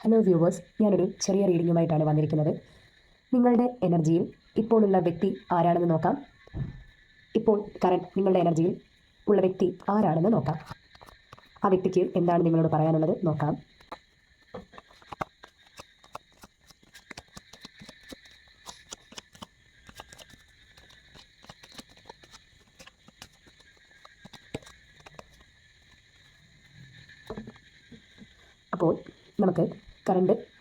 Hello viewers, ഞാനൊരു ചെറിയ റീഡിങ്ങുമായിട്ടാണ് വന്നിരിക്കുന്നത്. നിങ്ങളുടെ എനർജിയിൽ ഇപ്പോഴുള്ള വ്യക്തി ആരാണെന്ന് നോക്കാം. ഇപ്പോൾ നിങ്ങളുടെ എനർജിയിൽ ഉള്ള വ്യക്തി ആരാണെന്ന് നോക്കാം. ആ വ്യക്തിക്ക് എന്താണ് നിങ്ങളോട് പറയാനുള്ളത് നോക്കാം. അപ്പോൾ നമുക്ക്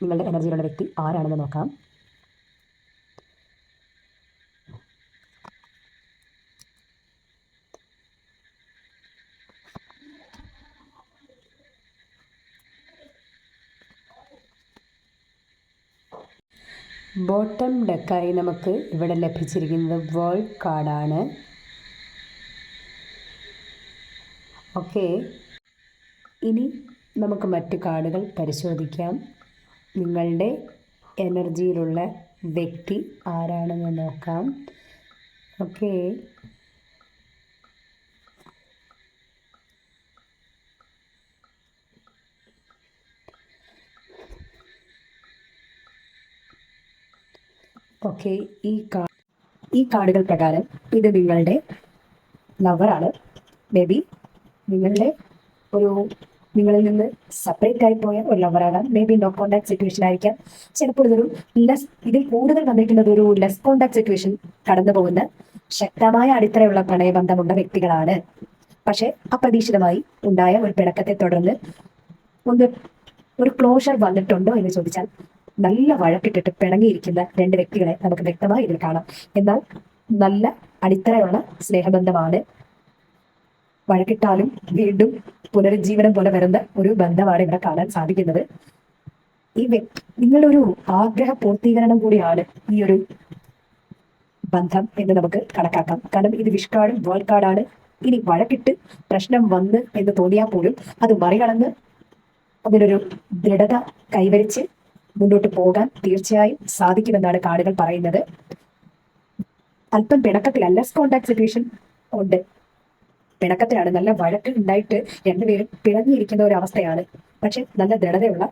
നിങ്ങളുടെ എനർജിയിലുള്ള വ്യക്തി ആരാണെന്ന് നോക്കാം. ബോട്ടം ഡെക്കായി നമുക്ക് ഇവിടെ ലഭിച്ചിരിക്കുന്നത് വേൾഡ് കാർഡാണ്. ഓക്കെ, ഇനി നമുക്ക് മറ്റ് കാർഡുകൾ പരിശോധിക്കാം. നിങ്ങളുടെ എനർജിയിലുള്ള വ്യക്തി ആരാണെന്ന് നോക്കാം. ഓക്കെ, ഓക്കെ, ഈ കാർഡുകൾ പ്രകാരം ഇത് നിങ്ങളുടെ ലവറാണ്. മേ ബി നിങ്ങളിൽ നിന്ന് സെപ്പറേറ്റ് ആയി പോയ ഒരു ലവറാകാം. Maybe no contact situation ആയിരിക്കാം. ചിലപ്പോൾ ഇതിൽ കൂടുതൽ വന്നിരിക്കുന്നത് ഒരു ലെസ് കോണ്ടാക്ട് സിറ്റുവേഷൻ കടന്നു പോകുന്ന ശക്തമായ അടിത്തറയുള്ള പ്രണയബന്ധമുള്ള വ്യക്തികളാണ്. പക്ഷെ അപ്രതീക്ഷിതമായി ഉണ്ടായ ഒരു പിണക്കത്തെ തുടർന്ന് ഒരു ക്ലോഷർ വന്നിട്ടുണ്ടോ എന്ന് ചോദിച്ചാൽ നല്ല വഴക്കിട്ടിട്ട് പിണങ്ങിയിരിക്കുന്ന രണ്ട് വ്യക്തികളെ നമുക്ക് വ്യക്തമായി ഇതിൽ കാണാം. എന്നാൽ നല്ല അടിത്തറയുള്ള സ്നേഹബന്ധമാണ്. വഴക്കിട്ടാലും പുനരുജ്ജീവനം പോലെ വരുന്ന ഒരു ബന്ധമാണ് ഇവിടെ കാണാൻ സാധിക്കുന്നത്. നിങ്ങളൊരു ആഗ്രഹ പൂർത്തീകരണം കൂടിയാണ് ഈ ഒരു ബന്ധം എന്ന് നമുക്ക് കണക്കാക്കാം. കാരണം ഇത് വിഷ് കാർഡും വേൾഡ് കാർഡാണ്. ഇനി വഴക്കിട്ട് പ്രശ്നം വന്ന് എന്ന് തോന്നിയാൽ പോലും അത് മറികടന്ന് അതിനൊരു ദൃഢത കൈവരിച്ച് മുന്നോട്ട് പോകാൻ തീർച്ചയായും സാധിക്കുമെന്നാണ് കാർഡുകൾ പറയുന്നത്. അല്പം പിണക്കത്തിലല്ല, ലെസ് കോണ്ടാക്ട് സിറ്റുവേഷൻ ഉണ്ട്. പിണക്കത്തിലാണ്, നല്ല വഴക്ക് ഉണ്ടായിട്ട് രണ്ടുപേരും പിണങ്ങിയിരിക്കുന്ന ഒരു അവസ്ഥയാണ്. പക്ഷെ നല്ല ദൃഢതയുള്ള,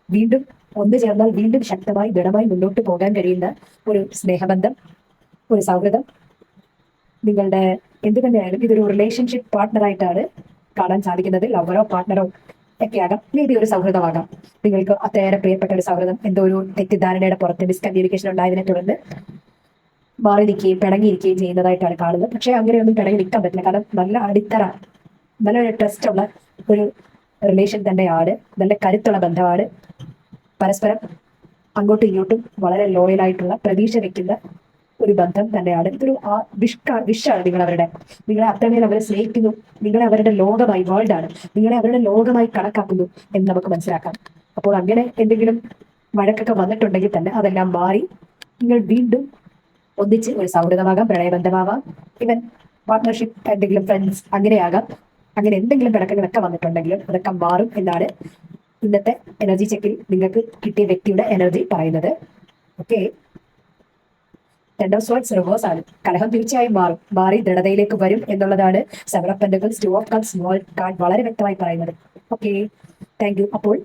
വീണ്ടും ഒന്നു ചേർന്നാൽ വീണ്ടും ശക്തമായി ദൃഢമായി മുന്നോട്ട് പോകാൻ കഴിയുന്ന ഒരു സ്നേഹബന്ധം, ഒരു സൗഹൃദം. നിങ്ങളുടെ എന്ത് തന്നെയായാലും ഇതൊരു റിലേഷൻഷിപ്പ് പാർട്ട്ണറായിട്ടാണ് കാണാൻ സാധിക്കുന്നത്. ലവറോ പാർട്ട്ണറോ ഒക്കെ ആകാം, മേ ബി ഒരു സൗഹൃദമാകാം. നിങ്ങൾക്ക് അത്രയേറെ പ്രിയപ്പെട്ട ഒരു സൗഹൃദം എന്തോ ഒരു തെറ്റിദ്ധാരണയുടെ പുറത്ത് മിസ്കമ്മ്യൂണിക്കേഷൻ ഉണ്ടായതിനെ തുടർന്ന് മാറി നിൽക്കുകയും പിണങ്ങിയിരിക്കുകയും ചെയ്യുന്നതായിട്ടാണ് കാണുന്നത്. പക്ഷെ അങ്ങനെയൊന്നും പിണങ്ങി നിൽക്കാൻ പറ്റില്ല. കാരണം നല്ല അടിത്തറ, നല്ലൊരു ട്രസ്റ്റ് ഉള്ള ഒരു റിലേഷൻ തന്നെയാണ്. നല്ല കരുത്തുള്ള ബന്ധമാണ്. പരസ്പരം അങ്ങോട്ടും ഇങ്ങോട്ടും വളരെ ലോയലായിട്ടുള്ള, പ്രതീക്ഷ വെക്കുന്ന ഒരു ബന്ധം തന്നെയാണ്. ഇതൊരു വിഷാണ് നിങ്ങളെ അത്രമേൽ അവരെ സ്നേഹിക്കുന്നു. നിങ്ങളെ അവരുടെ ലോകമായി, വേൾഡാണ്, നിങ്ങളെ അവരുടെ ലോകമായി കണക്കാക്കുന്നു എന്ന് നമുക്ക് മനസ്സിലാക്കാം. അപ്പോൾ അങ്ങനെ എന്തെങ്കിലും വഴക്കൊക്കെ വന്നിട്ടുണ്ടെങ്കിൽ തന്നെ അതെല്ലാം മാറി നിങ്ങൾ വീണ്ടും ഒന്നിച്ച് ഒരു സൗഹൃദമാകാം, പ്രണയബന്ധമാവാം, ഇവൻ പാർട്ട്ണർഷിപ്പ്, എന്തെങ്കിലും ഫ്രണ്ട്സ്, അങ്ങനെയാകാം. അങ്ങനെ എന്തെങ്കിലും പിണക്കങ്ങളൊക്കെ വന്നിട്ടുണ്ടെങ്കിലും അതൊക്കെ മാറും എന്നാണ് ഇന്നത്തെ എനർജി ചെക്കിൽ നിങ്ങൾക്ക് കിട്ടിയ വ്യക്തിയുടെ എനർജി പറയുന്നത്. Okay, ten of swords reverse ആണ്. കലഹം തീർച്ചയായും മാറി ദൃഢതയിലേക്ക് വരും എന്നുള്ളതാണ് seven of pentacles, two of cups, world card വളരെ വ്യക്തമായി പറയുന്നത്. Okay, thank you. അപ്പോൾ